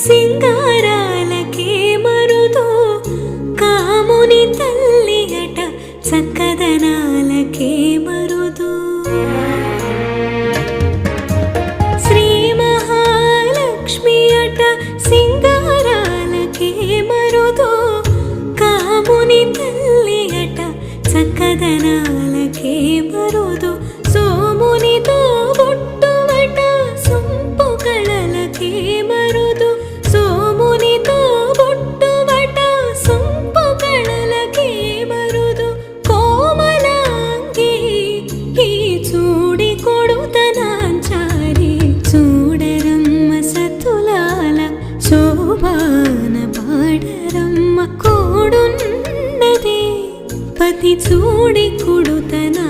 సింగారాలకే మరుదు కాముని తల్లి అట చక్కదనాలకే మరుదు శ్రీ మహాలక్ష్మి అట సింగారాలకే మరుదు కాముని తల్లి అట చక్కదనాలకే మరుదు సోమునితో బొట్టువట సొంపు కళలకే మరుదు సోమునితో బొట్టువట సొంపు కళలకే మరుదు కోమలాంగి ఈ చూడి కొడుతనాంచారి చూడరమ్మ సతులాల శోభాన పాడరమ్మ కోడున్నదే పతి చూడి కొడుతనా